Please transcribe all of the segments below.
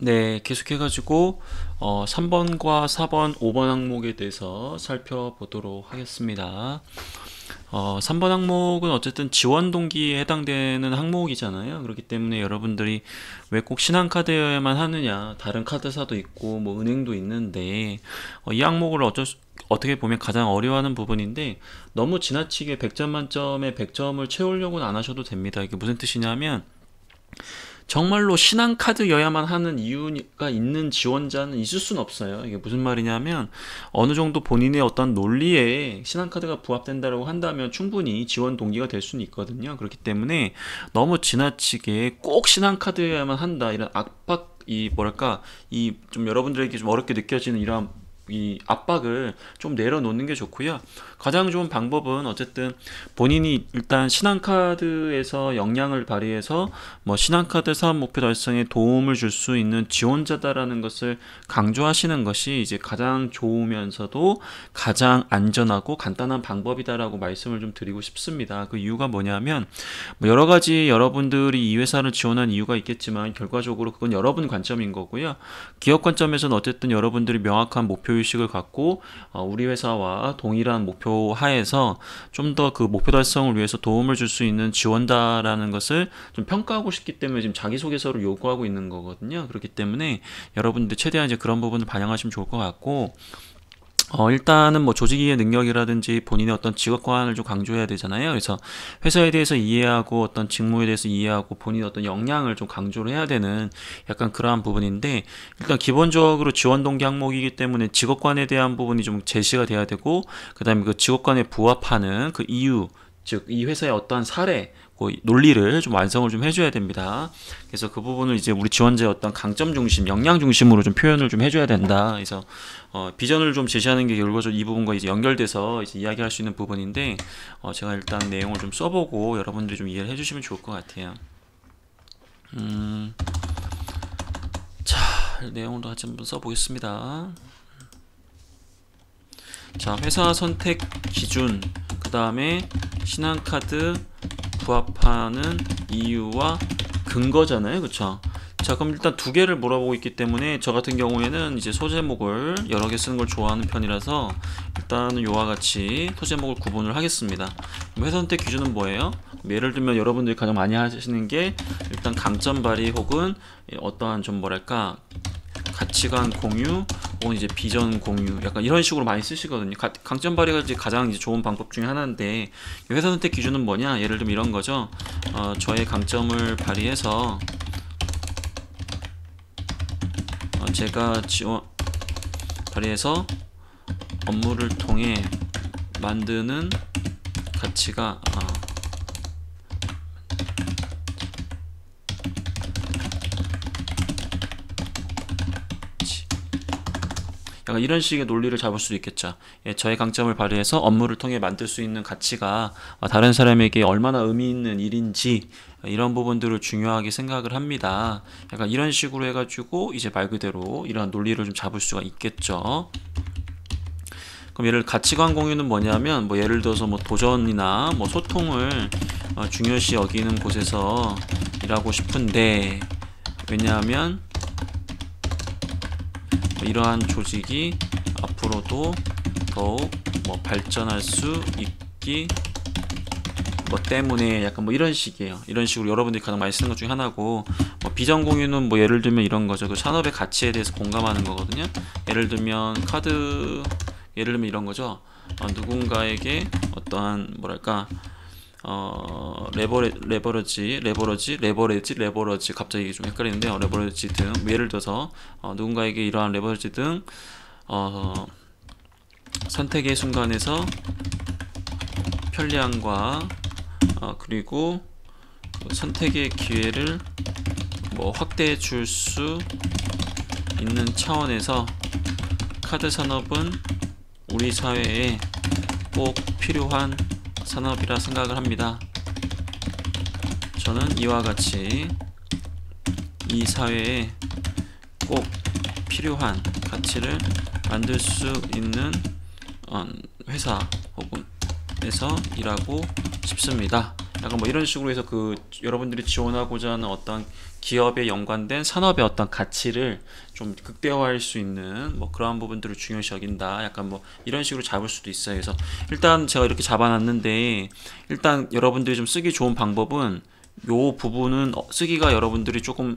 네, 계속해가지고 3번과 4번, 5번 항목에 대해서 살펴보도록 하겠습니다. 3번 항목은 어쨌든 지원 동기에 해당되는 항목이잖아요. 그렇기 때문에 여러분들이 왜 꼭 신한카드여야만 하느냐, 다른 카드사도 있고 뭐 은행도 있는데 이 항목을 어떻게 보면 가장 어려워하는 부분인데, 너무 지나치게 100점 만점에 100점을 채우려고는 안 하셔도 됩니다. 이게 무슨 뜻이냐면, 정말로 신한카드여야만 하는 이유가 있는 지원자는 있을 수는 없어요. 이게 무슨 말이냐면, 어느 정도 본인의 어떤 논리에 신한카드가 부합된다고 한다면 충분히 지원 동기가 될 수는 있거든요. 그렇기 때문에 너무 지나치게 꼭 신한카드여야만 한다, 이런 압박, 이 뭐랄까, 이 좀 여러분들에게 좀 어렵게 느껴지는 이러한 이 압박을 좀 내려놓는 게 좋고요. 가장 좋은 방법은 어쨌든 본인이 일단 신한카드에서 역량을 발휘해서 뭐 신한카드 사업 목표 달성에 도움을 줄 수 있는 지원자다라는 것을 강조하시는 것이 이제 가장 좋으면서도 가장 안전하고 간단한 방법이다라고 말씀을 좀 드리고 싶습니다. 그 이유가 뭐냐면, 뭐 여러 가지 여러분들이 이 회사를 지원한 이유가 있겠지만 결과적으로 그건 여러분 관점인 거고요. 기업 관점에서는 어쨌든 여러분들이 명확한 목표 의식을 갖고 우리 회사와 동일한 목표 하에서 좀 더 그 목표 달성을 위해서 도움을 줄 수 있는 지원다라는 것을 좀 평가하고 싶기 때문에 지금 자기소개서를 요구하고 있는 거거든요. 그렇기 때문에 여러분들 최대한 이제 그런 부분을 반영하시면 좋을 것 같고, 일단은 뭐 조직이의 능력이라든지 본인의 어떤 직업 관을 좀 강조해야 되잖아요. 그래서 회사에 대해서 이해하고 어떤 직무에 대해서 이해하고 본인의 어떤 역량을 좀 강조를 해야 되는 약간 그러한 부분인데, 일단 기본적으로 지원 동기 항목이기 때문에 직업관에 대한 부분이 좀 제시가 돼야 되고, 그다음에 그 직업관에 부합하는 그 이유, 즉 이 회사의 어떠한 사례, 그 논리를 좀 완성을 좀 해줘야 됩니다. 그래서 그 부분을 이제 우리 지원자의 어떤 강점 중심, 역량 중심으로 좀 표현을 좀 해줘야 된다. 그래서 비전을 좀 제시하는 게 결과적으로 이 부분과 이제 연결돼서 이제 이야기할 수 있는 부분인데, 제가 일단 내용을 좀 써보고 여러분들이 좀 이해를 해주시면 좋을 것 같아요. 자, 내용도 같이 한번 써보겠습니다. 자, 회사 선택 기준, 그 다음에 신한카드 부합하는 이유와 근거잖아요. 그쵸? 자, 그럼 일단 두 개를 물어보고 있기 때문에 저 같은 경우에는 이제 소제목을 여러 개 쓰는 걸 좋아하는 편이라서 일단은 요와 같이 소제목을 구분을 하겠습니다. 회사 선택 기준은 뭐예요? 예를 들면 여러분들이 가장 많이 하시는 게 일단 강점 발휘 혹은 어떠한 좀 뭐랄까 가치관 공유 혹은 이제 비전 공유, 약간 이런 식으로 많이 쓰시거든요. 강점 발휘가 이제 가장 이제 좋은 방법 중에 하나인데, 회사 선택 기준은 뭐냐? 예를 들면 이런 거죠. 저의 강점을 발휘해서 제가 발휘해서 업무를 통해 만드는 가치가 약간 이런 식의 논리를 잡을 수도 있겠죠. 예, 저의 강점을 발휘해서 업무를 통해 만들 수 있는 가치가 다른 사람에게 얼마나 의미 있는 일인지, 이런 부분들을 중요하게 생각을 합니다. 약간 이런 식으로 해가지고 이제 말 그대로 이러한 논리를 좀 잡을 수가 있겠죠. 그럼 가치관 공유는 뭐냐면, 뭐 예를 들어서 뭐 도전이나 뭐 소통을 중요시 여기는 곳에서 일하고 싶은데, 왜냐하면 이러한 조직이 앞으로도 더욱 뭐 발전할 수 있기 뭐 때문에, 약간 뭐 이런 식이에요. 이런 식으로 여러분들이 가장 많이 쓰는 것 중에 하나고, 뭐 비전 공유는 뭐 예를 들면 이런 거죠. 그 산업의 가치에 대해서 공감하는 거거든요. 예를 들면 예를 들면 이런 거죠. 누군가에게 어떠한 뭐랄까 레버러지 갑자기 좀 헷갈리는데요. 레버러지 등 예를 들어서 누군가에게 이러한 레버러지 등 선택의 순간에서 편리함과 그리고 선택의 기회를 뭐 확대해 줄 수 있는 차원에서 카드 산업은 우리 사회에 꼭 필요한 산업이라 생각을 합니다. 저는 이와 같이 이 사회에 꼭 필요한 가치를 만들 수 있는 회사 혹은 에서 일하고 싶습니다. 약간 뭐 이런 식으로 해서 그 여러분들이 지원하고자 하는 어떤 기업에 연관된 산업의 어떤 가치를 좀 극대화할 수 있는 뭐 그러한 부분들을 중요시 여긴다. 약간 뭐 이런 식으로 잡을 수도 있어요. 그래서 일단 제가 이렇게 잡아놨는데, 일단 여러분들이 좀 쓰기 좋은 방법은 요 부분은 쓰기가 여러분들이 조금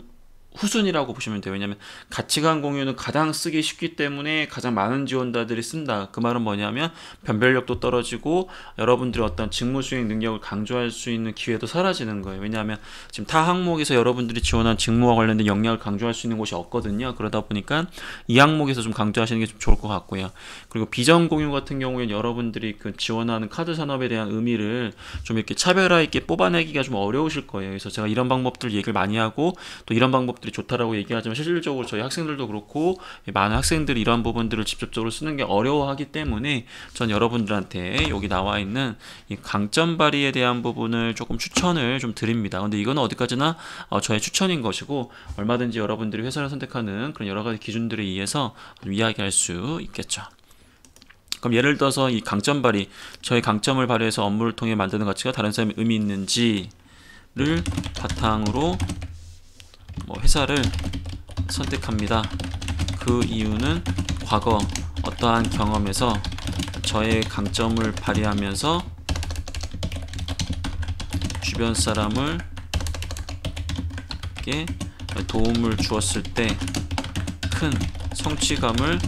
후순위라고 보시면 돼요. 왜냐하면 가치관 공유는 가장 쓰기 쉽기 때문에 가장 많은 지원자들이 쓴다. 그 말은 뭐냐면 변별력도 떨어지고 여러분들의 어떤 직무 수행 능력을 강조할 수 있는 기회도 사라지는 거예요. 왜냐하면 지금 타 항목에서 여러분들이 지원한 직무와 관련된 역량을 강조할 수 있는 곳이 없거든요. 그러다 보니까 이 항목에서 좀 강조하시는 게 좀 좋을 것 같고요. 그리고 비전 공유 같은 경우에는 여러분들이 그 지원하는 카드 산업에 대한 의미를 좀 이렇게 차별화 있게 뽑아내기가 좀 어려우실 거예요. 그래서 제가 이런 방법들 얘기를 많이 하고 또 이런 방법들이 좋다라고 얘기하지만 실질적으로 저희 학생들도 그렇고 많은 학생들이 이런 부분들을 직접적으로 쓰는 게 어려워하기 때문에 전 여러분들한테 여기 나와 있는 이 강점 발휘에 대한 부분을 조금 추천을 좀 드립니다. 근데 이거는 어디까지나 저의 추천인 것이고 얼마든지 여러분들이 회사를 선택하는 그런 여러 가지 기준들에 의해서 이야기할 수 있겠죠. 그럼 예를 들어서 이 강점 발휘, 저의 강점을 발휘해서 업무를 통해 만드는 가치가 다른 사람이 의미 있는지를 바탕으로 뭐 회사를 선택합니다. 그 이유는 과거 어떠한 경험에서 저의 강점을 발휘하면서 주변 사람에게 도움을 주었을 때 큰 성취감을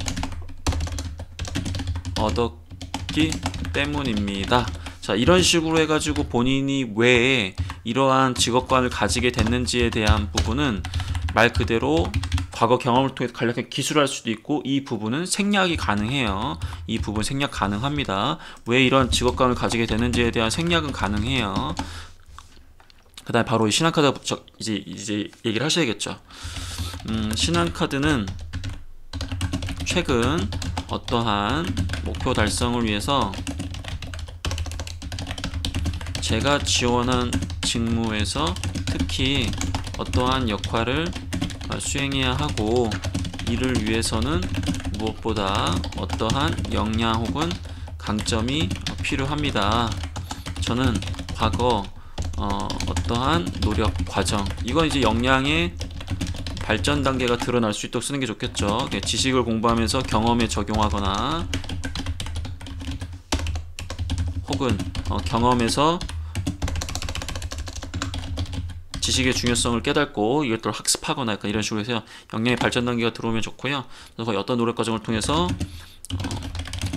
얻었기 때문입니다. 자, 이런 식으로 해가지고 본인이 왜 이러한 직업관을 가지게 됐는지에 대한 부분은 말 그대로 과거 경험을 통해 간략하게 기술할 수도 있고, 이 부분은 생략이 가능해요. 이 부분 생략 가능합니다. 왜 이런 직업관을 가지게 되는지에 대한 생략은 가능해요. 그 다음에 바로 이 신한카드 이제 얘기를 하셔야겠죠. 신한카드는 최근 어떠한 목표 달성을 위해서 제가 지원한 직무에서 특히 어떠한 역할을 수행해야 하고, 이를 위해서는 무엇보다 어떠한 역량 혹은 강점이 필요합니다. 저는 과거 어떠한 노력 과정, 이건 이제 역량의 발전 단계가 드러날 수 있도록 쓰는 게 좋겠죠. 지식을 공부하면서 경험에 적용하거나 혹은 경험에서 지식의 중요성을 깨닫고 이것들을 학습하거나 약간 이런 식으로 해서 역량의 발전 단계가 들어오면 좋고요. 그래서 어떤 노력 과정을 통해서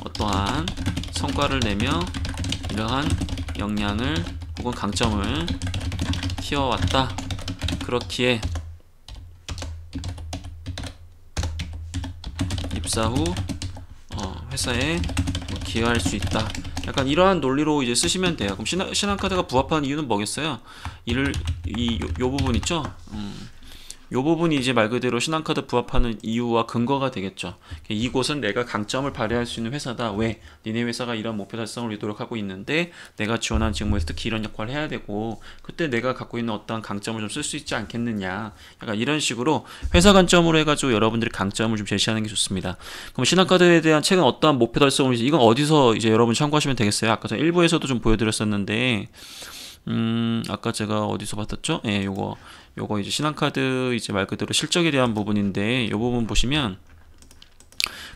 어떠한 성과를 내며 이러한 역량을 혹은 강점을 키워왔다. 그렇기에 입사 후 회사에 기여할 수 있다. 약간 이러한 논리로 이제 쓰시면 돼요. 그럼 신한카드가 부합하는 이유는 뭐겠어요? 요 부분 있죠? 요 부분이 이제 말 그대로 신한카드 부합하는 이유와 근거가 되겠죠. 이곳은 내가 강점을 발휘할 수 있는 회사다. 왜? 니네 회사가 이런 목표 달성을 위해 노력하고 있는데 내가 지원한 직무에서 특히 이런 역할을 해야 되고, 그때 내가 갖고 있는 어떠한 강점을 좀 쓸 수 있지 않겠느냐. 약간 이런 식으로 회사 관점으로 해가지고 여러분들이 강점을 좀 제시하는 게 좋습니다. 그럼 신한카드에 대한 최근 어떠한 목표 달성을 위해서 이건 어디서 이제 여러분 참고하시면 되겠어요? 아까 전 일부에서도 좀 보여드렸었는데, 아까 제가 어디서 봤었죠? 예, 요거 이제 신한카드 이제 말 그대로 실적에 대한 부분인데, 요 부분 보시면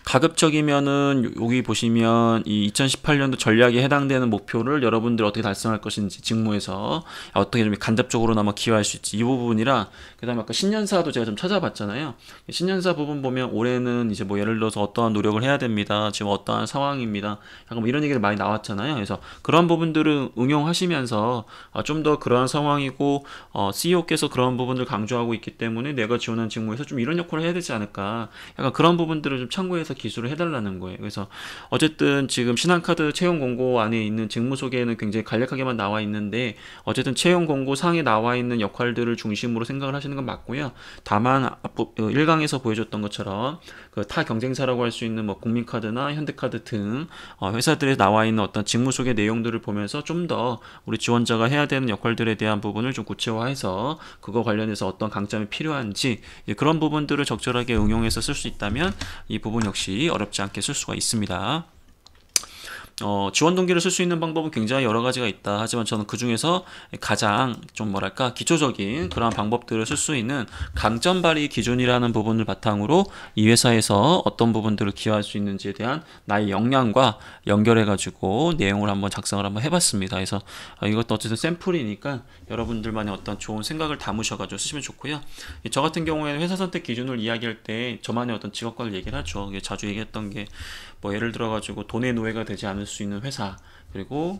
가급적이면은 여기 보시면 이 2018년도 전략에 해당되는 목표를 여러분들 어떻게 달성할 것인지, 직무에서 어떻게 좀 간접적으로나마 기여할 수 있지, 이 부분이랑, 그 다음에 아까 신년사도 제가 좀 찾아봤잖아요. 신년사 부분 보면 올해는 이제 뭐 예를 들어서 어떠한 노력을 해야 됩니다. 지금 어떠한 상황입니다. 약간 뭐 이런 얘기를 많이 나왔잖아요. 그래서 그런 부분들을 응용하시면서 좀 더 그러한 상황이고 CEO께서 그런 부분을 강조하고 있기 때문에 내가 지원한 직무에서 좀 이런 역할을 해야 되지 않을까. 약간 그런 부분들을 좀 참고해서 기술을 해달라는 거예요. 그래서 어쨌든 지금 신한카드 채용 공고 안에 있는 직무 소개는 굉장히 간략하게만 나와 있는데, 어쨌든 채용 공고 상에 나와 있는 역할들을 중심으로 생각을 하시는 건 맞고요. 다만 1강에서 보여줬던 것처럼 그 타 경쟁사라고 할 수 있는 뭐 국민카드나 현대카드 등 회사들에 나와 있는 어떤 직무 소개 내용들을 보면서 좀 더 우리 지원자가 해야 되는 역할들에 대한 부분을 좀 구체화해서 그거 관련해서 어떤 강점이 필요한지, 그런 부분들을 적절하게 응용해서 쓸 수 있다면 이 부분 역시 어렵지 않게 쓸 수가 있습니다. 지원 동기를 쓸 수 있는 방법은 굉장히 여러 가지가 있다. 하지만 저는 그 중에서 가장 좀 뭐랄까 기초적인 그러한 방법들을 쓸 수 있는 강점 발휘 기준이라는 부분을 바탕으로 이 회사에서 어떤 부분들을 기여할 수 있는지에 대한 나의 역량과 연결해가지고 내용을 한번 작성을 한번 해봤습니다. 그래서 이것도 어쨌든 샘플이니까 여러분들만의 어떤 좋은 생각을 담으셔가지고 쓰시면 좋고요. 저 같은 경우에는 회사 선택 기준을 이야기할 때 저만의 어떤 직업관을 얘기를 하죠. 자주 얘기했던 게 뭐 예를 들어가지고 돈의 노예가 되지 않을 수 있는 회사, 그리고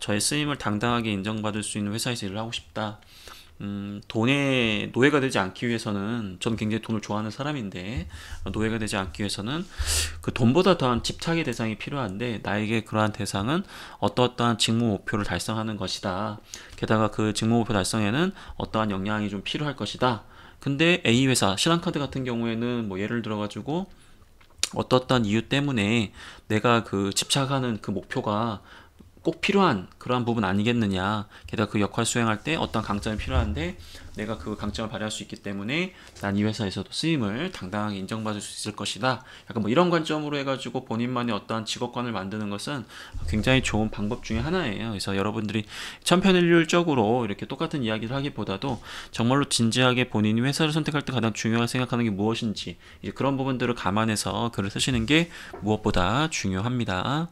저의 쓰임을 당당하게 인정받을 수 있는 회사에서 일을 하고 싶다. 돈의 노예가 되지 않기 위해서는, 저는 굉장히 돈을 좋아하는 사람인데 노예가 되지 않기 위해서는 그 돈보다 더한 집착의 대상이 필요한데, 나에게 그러한 대상은 어떠한 직무 목표를 달성하는 것이다. 게다가 그 직무 목표 달성에는 어떠한 역량이 좀 필요할 것이다. 근데 A 회사, 신한카드 같은 경우에는 뭐 예를 들어가지고 어떠한 이유 때문에 내가 그 집착하는 그 목표가 꼭 필요한 그러한 부분 아니겠느냐. 게다가 그 역할 수행할 때 어떤 강점이 필요한데 내가 그 강점을 발휘할 수 있기 때문에 난 이 회사에서도 쓰임을 당당하게 인정받을 수 있을 것이다. 약간 뭐 이런 관점으로 해가지고 본인만의 어떠한 직업관을 만드는 것은 굉장히 좋은 방법 중에 하나예요. 그래서 여러분들이 천편일률적으로 이렇게 똑같은 이야기를 하기보다도 정말로 진지하게 본인이 회사를 선택할 때 가장 중요하게 생각하는 게 무엇인지, 이제 그런 부분들을 감안해서 글을 쓰시는 게 무엇보다 중요합니다.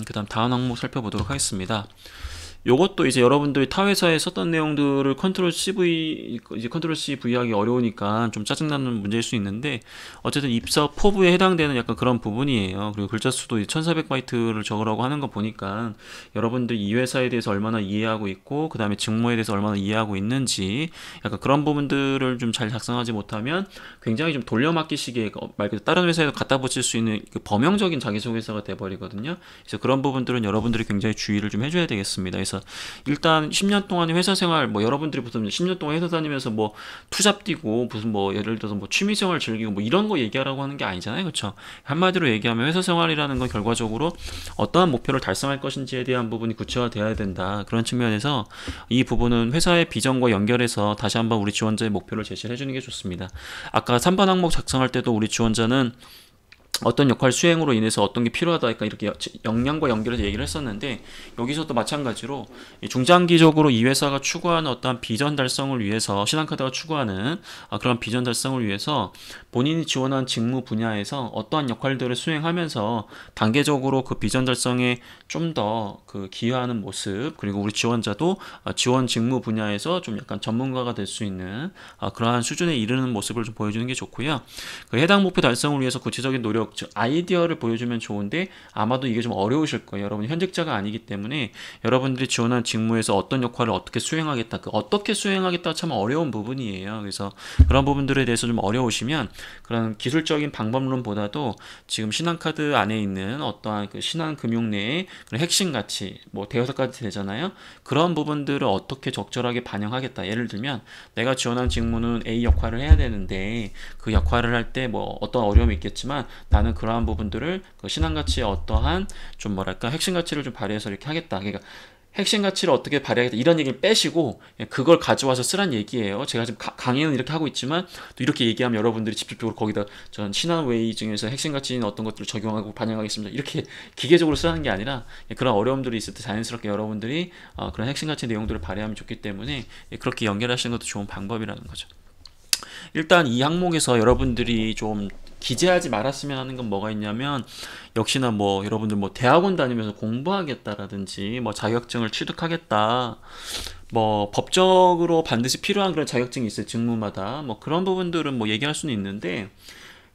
그 다음 항목 살펴보도록 하겠습니다. 요것도 이제 여러분들이 타 회사에 썼던 내용들을 컨트롤 CV, 이제 컨트롤 C V 하기 어려우니까 좀 짜증나는 문제일 수 있는데, 어쨌든 입사 포부에 해당되는 약간 그런 부분이에요. 그리고 글자 수도 1400바이트를 적으라고 하는 거 보니까 여러분들이 이 회사에 대해서 얼마나 이해하고 있고, 그 다음에 직무에 대해서 얼마나 이해하고 있는지, 약간 그런 부분들을 좀 잘 작성하지 못하면 굉장히 좀 돌려막기식의, 말 그대로 다른 회사에서 갖다 붙일 수 있는 그 범용적인 자기소개서가 돼버리거든요. 그래서 그런 부분들은 여러분들이 굉장히 주의를 좀 해줘야 되겠습니다. 그래서 일단 10년 동안의 회사 생활, 뭐 여러분들이 무슨 10년 동안 회사 다니면서 뭐 투잡 뛰고 무슨 뭐 예를 들어서 뭐 취미생활 즐기고 뭐 이런 거 얘기하라고 하는 게 아니잖아요. 그렇죠? 한마디로 얘기하면 회사 생활이라는 건 결과적으로 어떠한 목표를 달성할 것인지에 대한 부분이 구체화되어야 된다. 그런 측면에서 이 부분은 회사의 비전과 연결해서 다시 한번 우리 지원자의 목표를 제시를 해주는 게 좋습니다. 아까 3번 항목 작성할 때도 우리 지원자는 어떤 역할 수행으로 인해서 어떤 게 필요하다, 그러니까 이렇게 역량과 연결해서 얘기를 했었는데, 여기서도 마찬가지로 중장기적으로 이 회사가 추구하는 어떤 비전 달성을 위해서, 신한카드가 추구하는 그런 비전 달성을 위해서 본인이 지원한 직무 분야에서 어떠한 역할들을 수행하면서 단계적으로 그 비전 달성에 좀 더 그 기여하는 모습, 그리고 우리 지원자도 지원 직무 분야에서 좀 약간 전문가가 될 수 있는 그러한 수준에 이르는 모습을 좀 보여주는 게 좋고요. 그 해당 목표 달성을 위해서 구체적인 노력, 즉 아이디어를 보여주면 좋은데 아마도 이게 좀 어려우실 거예요. 여러분 현직자가 아니기 때문에 여러분들이 지원한 직무에서 어떤 역할을 어떻게 수행하겠다, 그 어떻게 수행하겠다 참 어려운 부분이에요. 그래서 그런 부분들에 대해서 좀 어려우시면 그런 기술적인 방법론보다도 지금 신한카드 안에 있는 어떠한 그 신한금융 내의 그런 핵심 가치, 뭐 대여섯 가지 되잖아요. 그런 부분들을 어떻게 적절하게 반영하겠다. 예를 들면 내가 지원한 직무는 A 역할을 해야 되는데 그 역할을 할 때 뭐 어떤 어려움이 있겠지만 나는 그러한 부분들을 그 신한가치의 어떠한 좀 뭐랄까 핵심 가치를 좀 발휘해서 이렇게 하겠다. 그러니까 핵심 가치를 어떻게 발휘하겠다 이런 얘기를 빼시고 그걸 가져와서 쓰란 얘기예요. 제가 지금 강의는 이렇게 하고 있지만 또 이렇게 얘기하면 여러분들이 직접적으로 거기다 전 신한웨이 중에서 핵심 가치인 어떤 것들을 적용하고 반영하겠습니다, 이렇게 기계적으로 쓰라는 게 아니라 그런 어려움들이 있을 때 자연스럽게 여러분들이 그런 핵심 가치 내용들을 발휘하면 좋기 때문에 그렇게 연결하시는 것도 좋은 방법이라는 거죠. 일단 이 항목에서 여러분들이 좀 기재하지 말았으면 하는 건 뭐가 있냐면, 역시나 뭐 여러분들 뭐 대학원 다니면서 공부하겠다라든지 뭐 자격증을 취득하겠다, 뭐 법적으로 반드시 필요한 그런 자격증이 있어요, 직무마다. 뭐 그런 부분들은 뭐 얘기할 수는 있는데,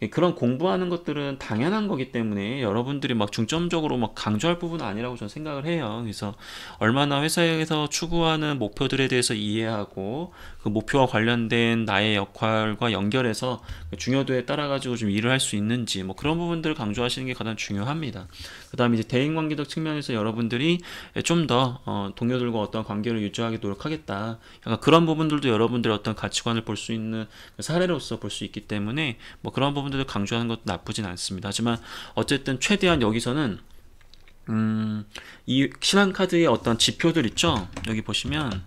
그런 공부하는 것들은 당연한 거기 때문에 여러분들이 막 중점적으로 막 강조할 부분은 아니라고 저는 생각을 해요. 그래서 얼마나 회사에서 추구하는 목표들에 대해서 이해하고 그 목표와 관련된 나의 역할과 연결해서 그 중요도에 따라 가지고 좀 일을 할 수 있는지, 뭐 그런 부분들을 강조하시는 게 가장 중요합니다. 그 다음에 이제 대인관계적 측면에서 여러분들이 좀 더 동료들과 어떤 관계를 유지하기 노력하겠다, 약간 그런 부분들도 여러분들의 어떤 가치관을 볼 수 있는 사례로서 볼 수 있기 때문에 뭐 그런 부분들을 강조하는 것도 나쁘진 않습니다. 하지만 어쨌든 최대한 여기서는 이 신한카드의 어떤 지표들 있죠, 여기 보시면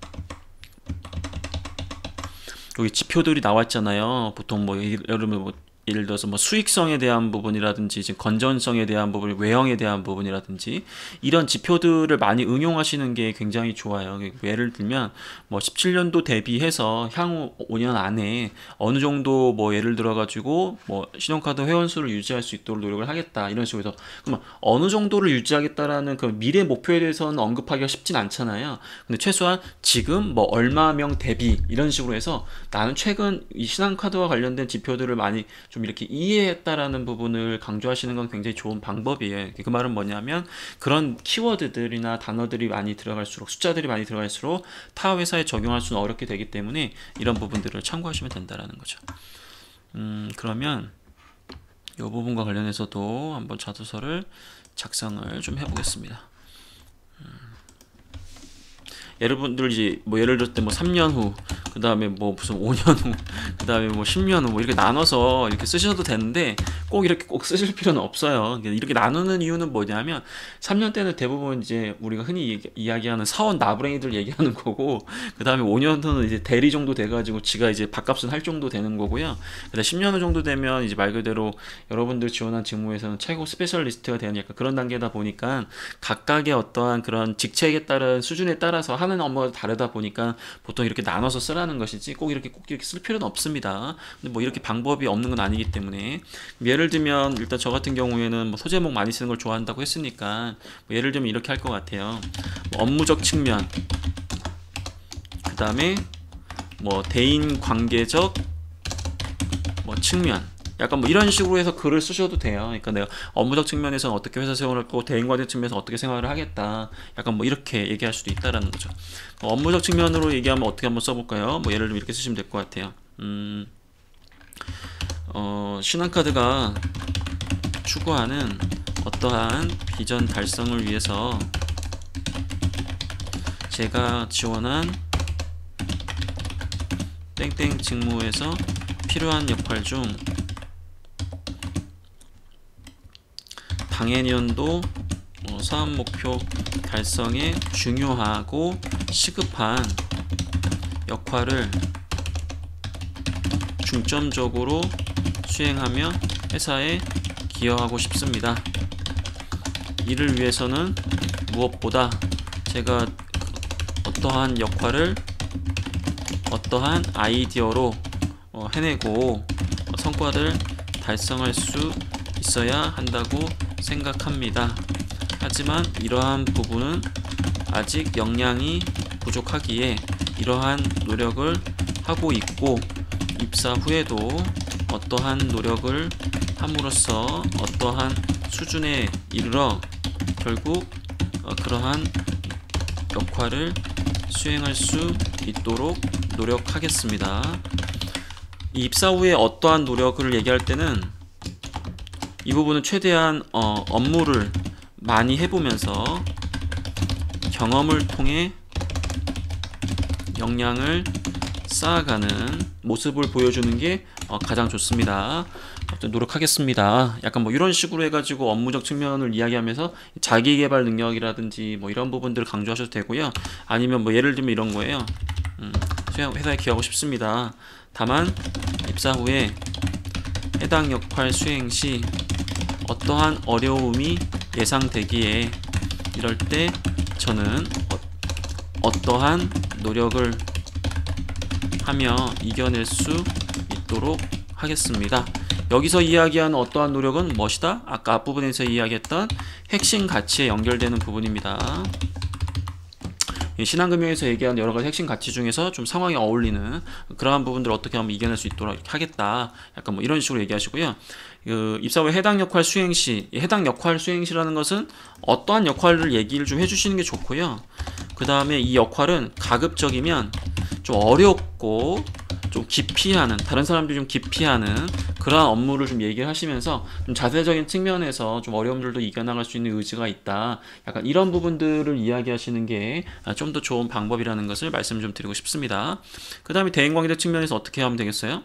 여기 지표들이 나왔잖아요. 보통 뭐 예를 들면 뭐 예를 들어서 뭐 수익성에 대한 부분이라든지 지금 건전성에 대한 부분, 외형에 대한 부분이라든지 이런 지표들을 많이 응용하시는 게 굉장히 좋아요. 예를 들면 뭐 17년도 대비해서 향후 5년 안에 어느 정도 뭐 예를 들어 가지고 뭐 신용카드 회원수를 유지할 수 있도록 노력을 하겠다 이런 식으로 해서 그러면 어느 정도를 유지하겠다라는 그 미래 목표에 대해서는 언급하기가 쉽진 않잖아요. 근데 최소한 지금 뭐 얼마 명 대비 이런 식으로 해서 나는 최근 이 신한카드와 관련된 지표들을 많이 좀 이렇게 이해했다라는 부분을 강조하시는 건 굉장히 좋은 방법이에요. 그 말은 뭐냐면 그런 키워드들이나 단어들이 많이 들어갈수록 숫자들이 많이 들어갈수록 타 회사에 적용할 수는 어렵게 되기 때문에 이런 부분들을 참고하시면 된다라는 거죠. 그러면 이 부분과 관련해서도 한번 자소서를 작성을 좀 해보겠습니다. 여러분들 이제 뭐 예를 들을 때 뭐 3년 후, 그 다음에 뭐 무슨 5년 후, 그 다음에 뭐 10년 후 뭐 이렇게 나눠서 이렇게 쓰셔도 되는데 꼭 이렇게 꼭 쓰실 필요는 없어요. 이렇게 나누는 이유는 뭐냐면 3년 때는 대부분 이제 우리가 흔히 이야기하는 사원 나부랭이들 얘기하는 거고, 그 다음에 5년 후는 이제 대리 정도 돼가지고 지가 이제 밥값은 할 정도 되는 거고요. 그 다음에 10년 후 정도 되면 이제 말 그대로 여러분들 지원한 직무에서는 최고 스페셜리스트가 되는 약간 그런 단계다 보니까 각각의 어떠한 그런 직책에 따른 수준에 따라서 하는 업무가 다르다 보니까 보통 이렇게 나눠서 쓰라는 것이지 꼭 이렇게 쓸 필요는 없습니다. 근데 뭐 이렇게 방법이 없는 건 아니기 때문에 예를 들면 일단 저 같은 경우에는 뭐 소제목 많이 쓰는 걸 좋아한다고 했으니까 뭐 예를 들면 이렇게 할 것 같아요. 뭐 업무적 측면, 그 다음에 뭐 대인 관계적 뭐 측면, 약간 뭐 이런 식으로 해서 글을 쓰셔도 돼요. 그러니까 내가 업무적 측면에서는 어떻게 회사 생활을 하고 대인관계 측면에서 어떻게 생활을 하겠다, 약간 뭐 이렇게 얘기할 수도 있다라는 거죠. 업무적 측면으로 얘기하면 어떻게 한번 써볼까요? 뭐 예를 들면 이렇게 쓰시면 될 것 같아요. 신한카드가 추구하는 어떠한 비전 달성을 위해서 제가 지원한 땡땡 직무에서 필요한 역할 중 당해년도 사업목표 달성에 중요하고 시급한 역할을 중점적으로 수행하며 회사에 기여하고 싶습니다. 이를 위해서는 무엇보다 제가 어떠한 역할을 어떠한 아이디어로 해내고 성과를 달성할 수 있어야 한다고 생각합니다. 하지만 이러한 부분은 아직 역량이 부족하기에 이러한 노력을 하고 있고 입사 후에도 어떠한 노력을 함으로써 어떠한 수준에 이르러 결국 그러한 역할을 수행할 수 있도록 노력하겠습니다. 이 입사 후에 어떠한 노력을 얘기할 때는 이 부분은 최대한 업무를 많이 해보면서 경험을 통해 역량을 쌓아가는 모습을 보여주는 게 가장 좋습니다. 노력하겠습니다. 약간 뭐 이런 식으로 해가지고 업무적 측면을 이야기하면서 자기개발 능력이라든지 뭐 이런 부분들을 강조하셔도 되고요. 아니면 뭐 예를 들면 이런 거예요. 회사에 기여하고 싶습니다. 다만 입사 후에 해당 역할 수행 시 어떠한 어려움이 예상되기에 이럴 때 저는 어떠한 노력을 하며 이겨낼 수 있도록 하겠습니다. 여기서 이야기하는 어떠한 노력은 무엇이다? 아까 앞부분에서 이야기했던 핵심 가치에 연결되는 부분입니다. 신한금융에서 얘기하는 여러가지 핵심 가치 중에서 좀 상황에 어울리는 그러한 부분들을 어떻게 하면 이겨낼 수 있도록 하겠다, 약간 뭐 이런 식으로 얘기하시고요. 입사 후에 해당 역할 수행시, 해당 역할 수행시라는 것은 어떠한 역할을 얘기를 좀 해주시는 게 좋고요. 그 다음에 이 역할은 가급적이면 좀 어렵고 좀 기피하는, 다른 사람들이 좀 기피하는 그러한 업무를 좀 얘기를 하시면서 좀 자세적인 측면에서 좀 어려움들도 이겨나갈 수 있는 의지가 있다, 약간 이런 부분들을 이야기하시는 게 좀 더 좋은 방법이라는 것을 말씀 좀 드리고 싶습니다. 그 다음에 대인관계적 측면에서 어떻게 하면 되겠어요?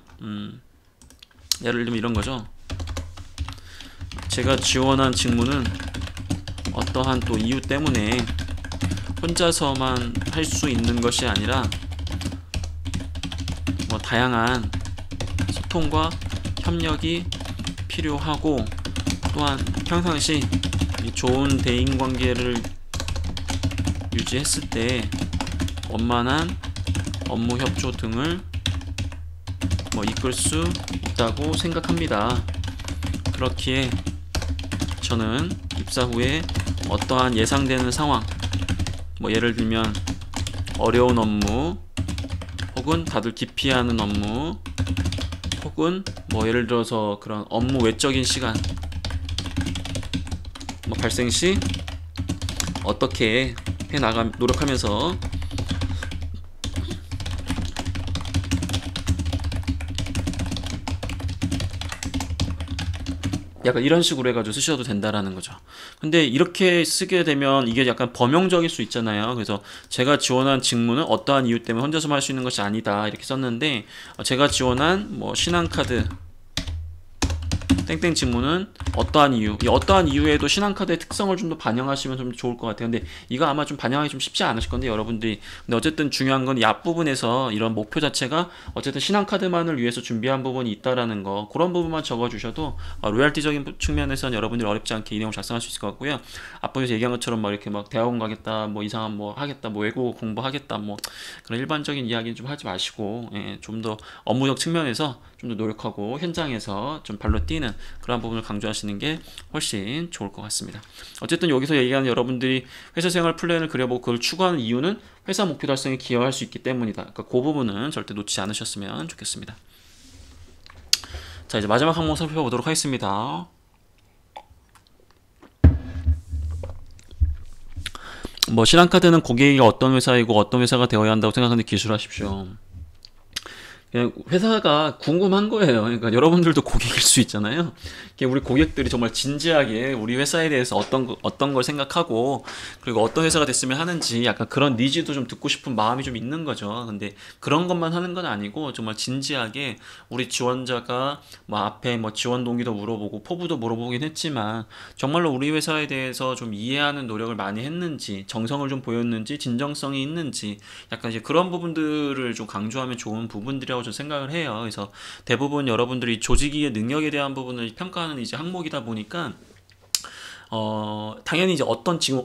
예를 들면 이런 거죠. 제가 지원한 직무는 어떠한 또 이유 때문에 혼자서만 할 수 있는 것이 아니라 뭐 다양한 소통과 협력이 필요하고, 또한 평상시 이 좋은 대인관계를 유지했을 때 원만한 업무 협조 등을 이끌 수 있다고 생각합니다. 그렇기에 저는 입사 후에 어떠한 예상되는 상황, 예를 들면 어려운 업무, 혹은 다들 기피하는 업무, 혹은 예를 들어서 그런 업무 외적인 시간 발생 시 어떻게 노력하면서 약간 이런 식으로 해가지고 쓰셔도 된다라는 거죠. 근데 이렇게 쓰게 되면 이게 약간 범용적일 수 있잖아요. 그래서 제가 지원한 직무는 어떠한 이유 때문에 혼자서만 할 수 있는 것이 아니다 이렇게 썼는데, 제가 지원한 신한카드 땡땡 직무는 어떠한 이유, 이 어떠한 이유에도 신한카드의 특성을 좀 더 반영하시면 좀 좋을 것 같아요. 근데 이거 아마 좀 반영하기 좀 쉽지 않으실 건데 여러분들이, 근데 어쨌든 중요한 건 이 앞부분에서 이런 목표 자체가 어쨌든 신한카드만을 위해서 준비한 부분이 있다라는 거, 그런 부분만 적어주셔도 로열티적인 측면에서는 여러분들이 어렵지 않게 이 내용 작성할 수 있을 것 같고요. 앞부분에서 얘기한 것처럼 이렇게 대학원 가겠다, 이상한 하겠다, 외국어 공부하겠다, 그런 일반적인 이야기는 좀 하지 마시고, 좀 더 업무적 측면에서 좀 더 노력하고 현장에서 좀 발로 뛰는 그런 부분을 강조하시는 게 훨씬 좋을 것 같습니다. 어쨌든 여기서 얘기하는 여러분들이 회사 생활 플랜을 그려보고 그걸 추구하는 이유는 회사 목표 달성에 기여할 수 있기 때문이다. 그러니까 그 부분은 절대 놓치지 않으셨으면 좋겠습니다. 자, 이제 마지막 항목 살펴보도록 하겠습니다. 신한카드는 고객이 어떤 회사이고 어떤 회사가 되어야 한다고 생각하는데 기술하십시오. 그냥 회사가 궁금한 거예요. 그러니까 여러분들도 고객일 수 있잖아요. 우리 고객들이 정말 진지하게 우리 회사에 대해서 어떤 걸 생각하고, 그리고 어떤 회사가 됐으면 하는지 약간 그런 니즈도 좀 듣고 싶은 마음이 좀 있는 거죠. 근데 그런 것만 하는 건 아니고 정말 진지하게 우리 지원자가 앞에 지원 동기도 물어보고 포부도 물어보긴 했지만 정말로 우리 회사에 대해서 좀 이해하는 노력을 많이 했는지, 정성을 좀 보였는지, 진정성이 있는지, 약간 이제 그런 부분들을 좀 강조하면 좋은 부분들이라고 좀 생각을 해요. 그래서 대부분 여러분들이 조직의 능력에 대한 부분을 평가하는 이제 항목이다 보니까 당연히 이제 지금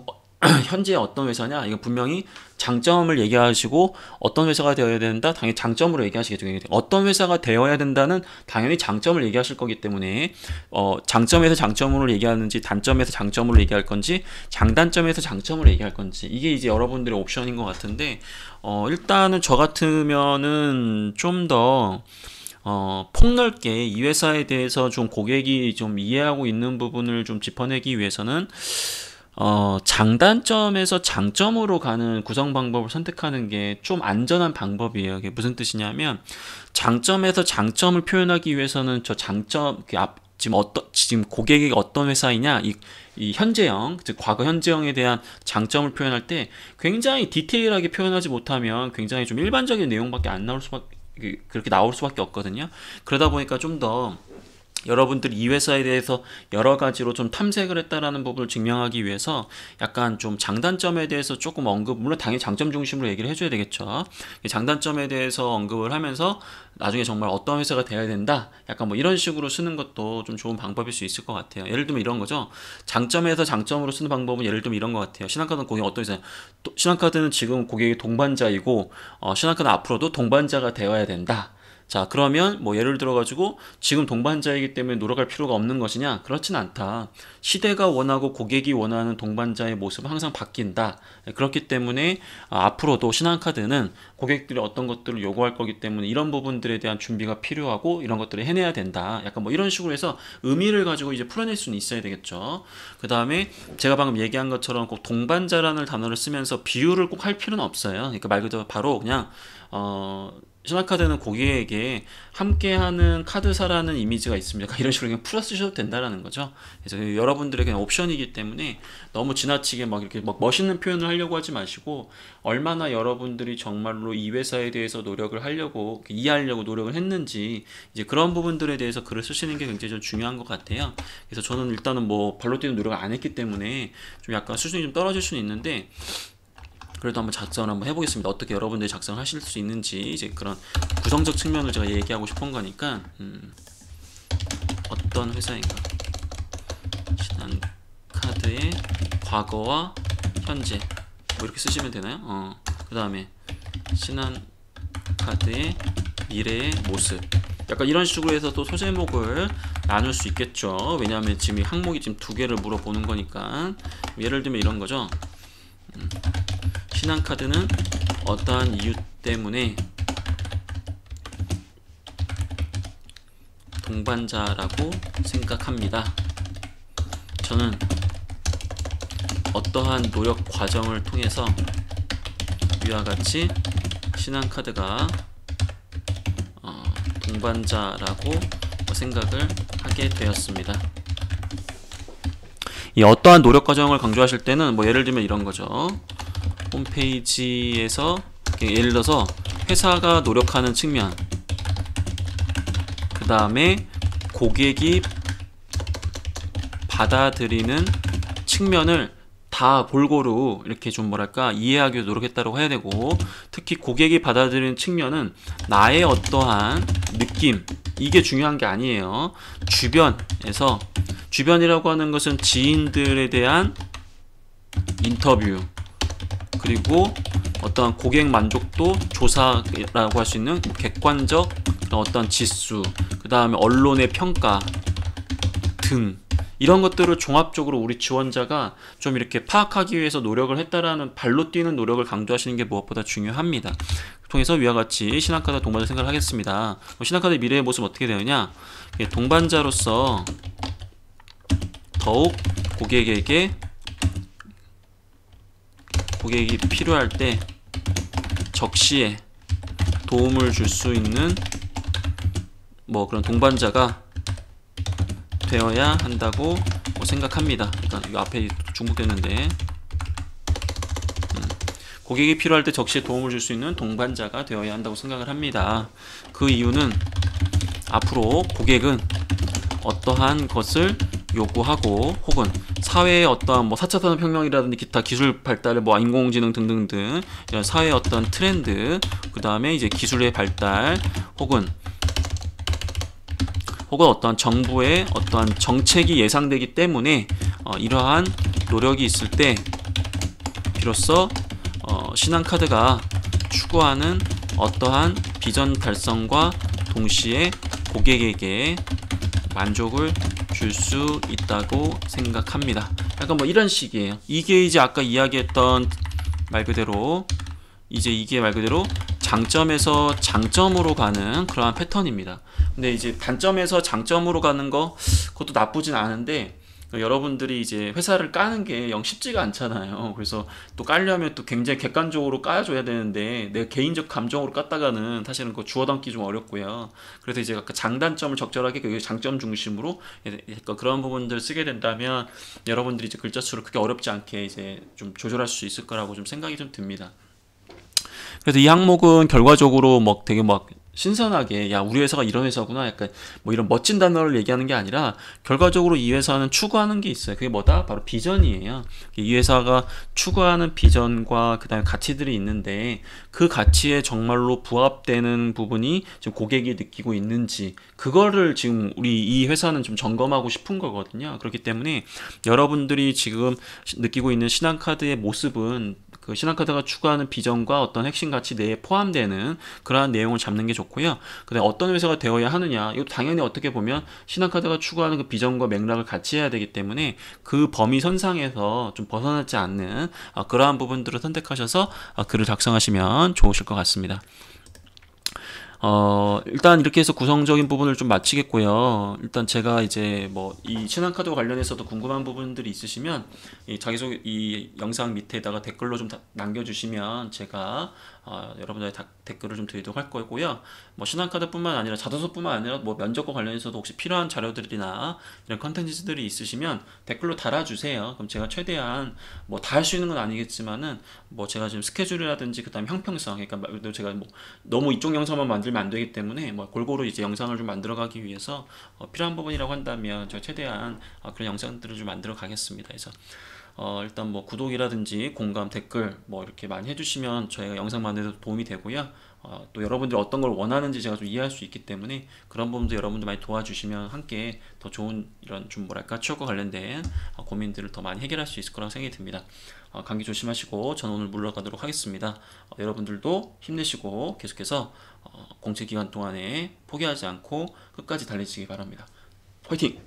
현재 어떤 회사냐, 이거 분명히 장점을 얘기하시고 어떤 회사가 되어야 된다, 당연히 장점으로 얘기하시겠죠. 어떤 회사가 되어야 된다는 당연히 장점을 얘기하실 거기 때문에 장점에서 장점으로 얘기하는지, 단점에서 장점으로 얘기할 건지, 장단점에서 장점으로 얘기할 건지, 이게 이제 여러분들의 옵션인 것 같은데, 일단은 저 같으면은 좀 더 폭넓게 이 회사에 대해서 좀 고객이 좀 이해하고 있는 부분을 좀 짚어내기 위해서는 장단점에서 장점으로 가는 구성 방법을 선택하는 게 좀 안전한 방법이에요. 이게 무슨 뜻이냐면, 장점에서 장점을 표현하기 위해서는 저 장점, 지금 고객이 어떤 회사이냐, 이 현재형, 즉 과거 현재형에 대한 장점을 표현할 때 굉장히 디테일하게 표현하지 못하면 굉장히 좀 일반적인 내용밖에 안 나올 그렇게 나올 수밖에 없거든요. 그러다 보니까 좀 더 여러분들이 이 회사에 대해서 여러 가지로 좀 탐색을 했다라는 부분을 증명하기 위해서 약간 좀 장단점에 대해서 조금 물론 당연히 장점 중심으로 얘기를 해줘야 되겠죠. 장단점에 대해서 언급을 하면서 나중에 정말 어떤 회사가 돼야 된다, 약간 이런 식으로 쓰는 것도 좀 좋은 방법일 수 있을 것 같아요. 예를 들면 이런 거죠. 장점에서 장점으로 쓰는 방법은 예를 들면 이런 것 같아요. 신한카드는 고객이 어떤 회사냐, 신한카드는 지금 고객이 동반자이고 신한카드는 앞으로도 동반자가 되어야 된다. 자, 그러면 예를 들어가지고 지금 동반자이기 때문에 노력할 필요가 없는 것이냐? 그렇진 않다. 시대가 원하고 고객이 원하는 동반자의 모습은 항상 바뀐다. 그렇기 때문에 앞으로도 신한카드는 고객들이 어떤 것들을 요구할 거기 때문에 이런 부분들에 대한 준비가 필요하고 이런 것들을 해내야 된다. 약간 이런 식으로 해서 의미를 가지고 이제 풀어낼 수는 있어야 되겠죠. 그 다음에 제가 방금 얘기한 것처럼 꼭 동반자라는 단어를 쓰면서 비유를 꼭 할 필요는 없어요. 그러니까 말 그대로 바로 그냥 신한카드는 고객에게 함께하는 카드사라는 이미지가 있습니다. 이런 식으로 그냥 풀어 쓰셔도 된다라는 거죠. 그래서 여러분들의 그냥 옵션이기 때문에 너무 지나치게 이렇게 멋있는 표현을 하려고 하지 마시고, 얼마나 여러분들이 정말로 이 회사에 대해서 노력을 하려고, 이해하려고 노력을 했는지, 이제 그런 부분들에 대해서 글을 쓰시는 게 굉장히 좀 중요한 것 같아요. 그래서 저는 일단은 발로 뛰는 노력을 안 했기 때문에 좀 약간 수준이 좀 떨어질 수는 있는데, 그래도 한번 작성을 한번 해보겠습니다. 어떻게 여러분들이 작성을 하실 수 있는지, 이제 그런 구성적 측면을 제가 얘기하고 싶은 거니까. 어떤 회사인가. 신한카드의 과거와 현재 뭐 이렇게 쓰시면 되나요? 그 다음에 신한카드의 미래의 모습. 약간 이런 식으로 해서 또 소제목을 나눌 수 있겠죠. 왜냐하면 지금 이 항목이 지금 두 개를 물어보는 거니까. 예를 들면 이런 거죠. 신한카드는 어떠한 이유 때문에 동반자라고 생각합니다. 저는 어떠한 노력 과정을 통해서 위와 같이 신한카드가 동반자라고 생각을 하게 되었습니다. 이 어떠한 노력 과정을 강조하실 때는 뭐 예를 들면 이런 거죠. 홈페이지에서 예를 들어서 회사가 노력하는 측면, 그 다음에 고객이 받아들이는 측면을 다 골고루 이렇게 좀 뭐랄까 이해하기 위해 노력했다고 해야 되고, 특히 고객이 받아들이는 측면은 나의 어떠한 느낌, 이게 중요한 게 아니에요. 주변에서, 주변이라고 하는 것은 지인들에 대한 인터뷰, 그리고 어떠한 고객 만족도 조사라고 할 수 있는 객관적 어떤 지수, 그 다음에 언론의 평가 등 이런 것들을 종합적으로 우리 지원자가 좀 이렇게 파악하기 위해서 노력을 했다라는 발로 뛰는 노력을 강조하시는 게 무엇보다 중요합니다. 통해서 위와 같이 신한카드 동반자 생각을 하겠습니다. 신한카드의 미래의 모습 어떻게 되느냐, 동반자로서 더욱 고객이 필요할 때 적시에 도움을 줄 수 있는 뭐 그런 동반자가 되어야 한다고 생각합니다. 그러니까 이 앞에 중복됐는데, 고객이 필요할 때 적시에 도움을 줄 수 있는 동반자가 되어야 한다고 생각을 합니다. 그 이유는 앞으로 고객은 어떠한 것을 요구하고, 혹은 사회의 어떠한 뭐 4차 산업혁명이라든지 기타 기술 발달, 뭐 인공지능 등등등 이런 사회의 어떤 트렌드, 그 다음에 이제 기술의 발달, 혹은 어떠한 정부의 어떠한 정책이 예상되기 때문에 이러한 노력이 있을 때 비로소 신한카드가 추구하는 어떠한 비전 달성과 동시에 고객에게 만족을 줄 수 있다고 생각합니다. 약간 뭐 이런 식이에요. 이게 이제 아까 이야기했던 말 그대로, 이게 말 그대로 장점에서 장점으로 가는 그러한 패턴입니다. 근데 이제 단점에서 장점으로 가는 거, 그것도 나쁘진 않은데, 여러분들이 이제 회사를 까는 게 영 쉽지가 않잖아요. 그래서 또 까려면 또 굉장히 객관적으로 까줘야 되는데, 내가 개인적 감정으로 깠다가는 사실은 그거 주워 담기 좀 어렵고요. 그래서 이제 아까 장단점을 적절하게 그 장점 중심으로 그런 부분들 쓰게 된다면 여러분들이 이제 글자 수를 크게 어렵지 않게 이제 좀 조절할 수 있을 거라고 좀 생각이 좀 듭니다. 그래서 이 항목은 결과적으로 막 되게 막 신선하게, 야 우리 회사가 이런 회사구나, 약간 뭐 이런 멋진 단어를 얘기하는 게 아니라 결과적으로 이 회사는 추구하는 게 있어요. 그게 뭐다? 바로 비전이에요. 이 회사가 추구하는 비전과 그 다음에 가치들이 있는데, 그 가치에 정말로 부합되는 부분이 지금 고객이 느끼고 있는지, 그거를 지금 우리 이 회사는 좀 점검하고 싶은 거거든요. 그렇기 때문에 여러분들이 지금 느끼고 있는 신한카드의 모습은 그 신한카드가 추구하는 비전과 어떤 핵심 가치 내에 포함되는 그러한 내용을 잡는 게 좋고요. 그다음에 어떤 회사가 되어야 하느냐, 이것도 당연히 어떻게 보면 신한카드가 추구하는 그 비전과 맥락을 같이 해야 되기 때문에 그 범위 선상에서 좀 벗어나지 않는 그러한 부분들을 선택하셔서 글을 작성하시면 좋으실 것 같습니다. 일단 이렇게 해서 구성적인 부분을 좀 마치겠고요. 일단 제가 이제 뭐 이 신한카드와 관련해서도 궁금한 부분들이 있으시면 이 영상 밑에다가 댓글로 좀 남겨주시면 제가 여러분들의 댓글을 좀 드리도록 할 거고요. 뭐 신한카드뿐만 아니라 자도서뿐만 아니라 뭐 면접과 관련해서도 혹시 필요한 자료들이나 이런 컨텐츠들이 있으시면 댓글로 달아주세요. 그럼 제가 최대한 뭐 다 할 수 있는 건 아니겠지만은 뭐 제가 지금 스케줄이라든지 그다음 형평성, 그러니까 제가 뭐 너무 이쪽 영상만 만들면 안 되기 때문에 뭐 골고루 이제 영상을 좀 만들어가기 위해서 필요한 부분이라고 한다면 제가 최대한 그런 영상들을 좀 만들어 가겠습니다. 그래서 일단 뭐 구독이라든지 공감, 댓글 뭐 이렇게 많이 해주시면 저희가 영상 만드는 데 도움이 되고요. 또 여러분들이 어떤 걸 원하는지 제가 좀 이해할 수 있기 때문에 그런 부분도 여러분들 많이 도와주시면 함께 더 좋은 이런 좀 뭐랄까 취업과 관련된 고민들을 더 많이 해결할 수 있을 거라고 생각이 듭니다. 감기 조심하시고 저는 오늘 물러가도록 하겠습니다. 여러분들도 힘내시고 계속해서 공채 기간 동안에 포기하지 않고 끝까지 달리시기 바랍니다. 화이팅!